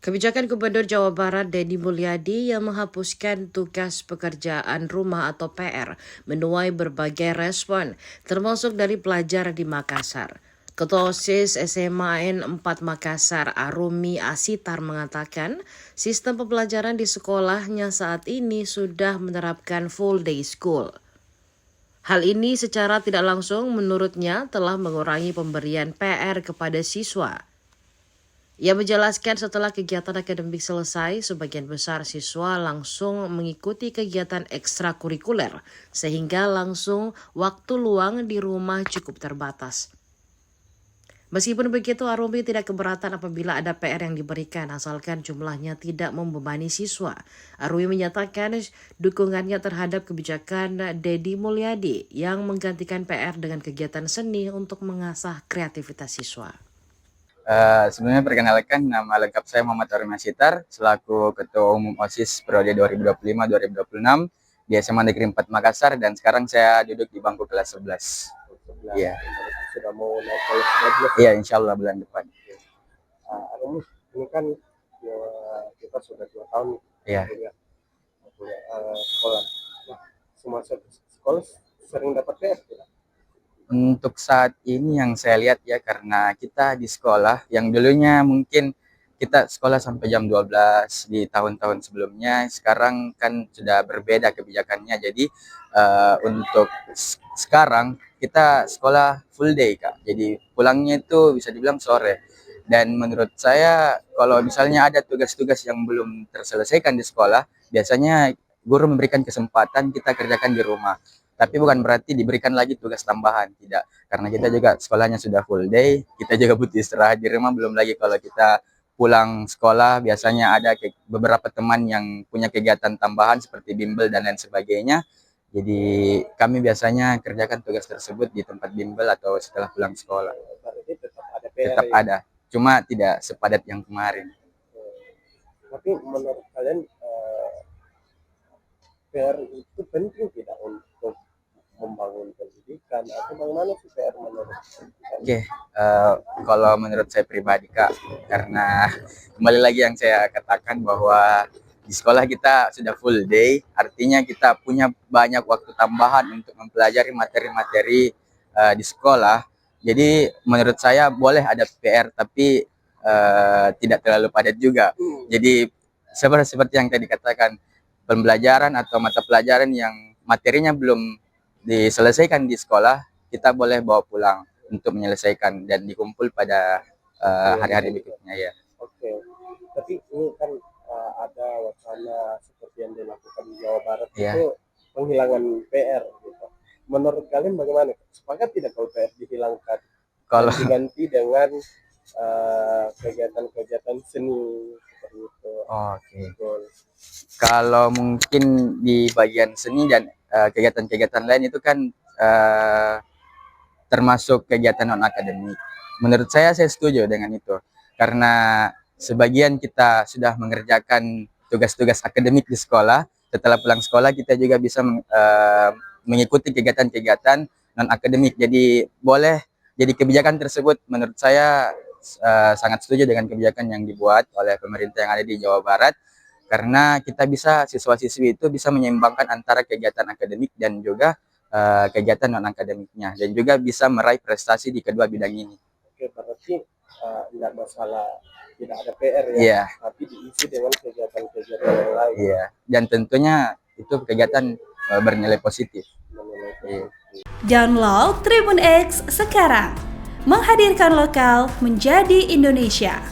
Kebijakan Gubernur Jawa Barat Deddy Mulyadi yang menghapuskan tugas pekerjaan rumah atau PR menuai berbagai respon, termasuk dari pelajar di Makassar. Ketua OSIS SMA N4 Makassar Arumi Asitar mengatakan, sistem pembelajaran di sekolahnya saat ini sudah menerapkan full day school. Hal ini secara tidak langsung menurutnya telah mengurangi pemberian PR kepada siswa. Ia menjelaskan setelah kegiatan akademik selesai, sebagian besar siswa langsung mengikuti kegiatan ekstrakurikuler, sehingga langsung waktu luang di rumah cukup terbatas. Meskipun begitu, Arumi tidak keberatan apabila ada PR yang diberikan, asalkan jumlahnya tidak membebani siswa. Arumi menyatakan dukungannya terhadap kebijakan Deddy Mulyadi yang menggantikan PR dengan kegiatan seni untuk mengasah kreativitas siswa. Sebelumnya perkenalkan, nama lengkap saya Muhammad Arumi Asitar, selaku Ketua Umum OSIS periode 2025-2026 di SMA Negeri 4 Makassar, dan sekarang saya duduk di bangku kelas 11. Iya. Sudah mau naik kelas 12. Iya, insya Allah bulan depan. Arumi, ini kan ya, kita sudah 2 tahun Iya. kuliah sekolah. Nah, semasa sekolah sering dapat PR tidak? Untuk saat ini yang saya lihat ya, karena kita di sekolah yang dulunya mungkin kita sekolah sampai jam 12 di tahun-tahun sebelumnya, sekarang kan sudah berbeda kebijakannya. Jadi untuk sekarang kita sekolah full day, Kak. Jadi pulangnya itu bisa dibilang sore. Dan menurut saya kalau misalnya ada tugas-tugas yang belum terselesaikan di sekolah, biasanya guru memberikan kesempatan kita kerjakan di rumah. Tapi bukan berarti diberikan lagi tugas tambahan, tidak. Karena kita juga sekolahnya sudah full day, kita juga butuh istirahat di rumah, belum lagi kalau kita pulang sekolah biasanya ada beberapa teman yang punya kegiatan tambahan seperti bimbel dan lain sebagainya. Jadi kami biasanya kerjakan tugas tersebut di tempat bimbel atau setelah pulang sekolah. Berarti tetap ada PR. Tetap ada, cuma tidak sepadat yang kemarin. Tapi menurut kalian PR itu penting tidak untuk membangun pendidikan atau bagaimana sih PR menurut kalian? Oke, kalau menurut saya pribadi, Kak, karena kembali lagi yang saya katakan bahwa di sekolah kita sudah full day, artinya kita punya banyak waktu tambahan untuk mempelajari materi-materi di sekolah. Jadi menurut saya boleh ada PR, tapi tidak terlalu padat juga. Jadi seperti yang tadi katakan, pembelajaran atau mata pelajaran yang materinya belum diselesaikan di sekolah, kita boleh bawa pulang untuk menyelesaikan dan dikumpul pada hari-hari berikutnya ya. Oke. Tapi ini kan ada wacana seperti yang dilakukan di Jawa Barat itu penghilangan PR gitu. Menurut kalian bagaimana? Sepakat tidak kalau PR dihilangkan? Kalau diganti dengan kegiatan-kegiatan seni seperti itu. Oke. Kalau mungkin di bagian seni dan kegiatan-kegiatan lain itu kan termasuk kegiatan non akademik. Menurut saya setuju dengan itu, karena sebagian kita sudah mengerjakan tugas-tugas akademik di sekolah. Setelah pulang sekolah kita juga bisa mengikuti kegiatan-kegiatan non akademik. Jadi boleh, jadi kebijakan tersebut menurut saya sangat setuju dengan kebijakan yang dibuat oleh pemerintah yang ada di Jawa Barat, karena kita bisa, siswa-siswi itu bisa menyeimbangkan antara kegiatan akademik dan juga kegiatan non akademiknya, dan juga bisa meraih prestasi di kedua bidang ini. Oke, berarti tidak masalah tidak ada PR ya, tapi diisi dengan kegiatan-kegiatan yang lain. Iya, dan tentunya itu kegiatan bernilai positif. Download Tribun X sekarang, menghadirkan lokal menjadi Indonesia.